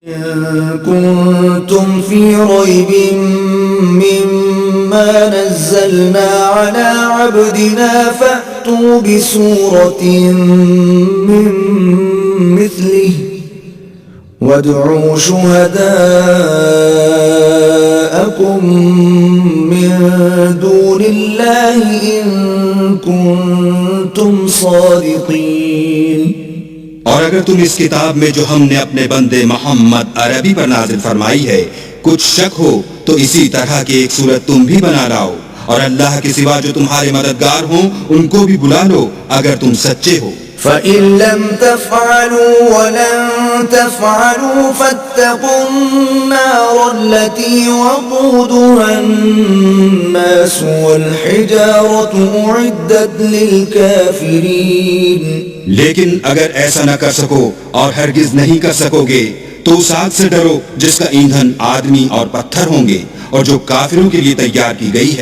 كنتم في ريب مما نزلنا على عبدنا فأتوا بسورة من مثله وادعوا شهداءكم من دون الله إن كنتم صادقين. اور اگر تم اس کتاب میں جو ہم نے اپنے بندے محمد عربی پر نازل فرمائی ہے کچھ شک ہو تو اسی طرح کی ایک صورت تم بھی بنا لاؤ، اور اللہ کے سوا جو تمہارے مددگار ہوں ان کو بھی بلا لو اگر تم سچے ہو. فَإِن لَّمْ تَفْعَلُوا وَلَن تَفْعَلُوا فَاتَّقُوا النَّارَ الَّتِي وَقُودُهَا النَّاسُ وَالْحِجَارَةُ أُعِدَّتْ لِلْكَافِرِينَ. لیکن اگر ایسا نہ کر سکو اور ہرگز نہیں کر سکو گے تو اس آگ سے ڈرو جس کا ایندھن آدمی اور پتھر ہوں گے اور جو کافروں کے لیے تیار کی گئی ہے.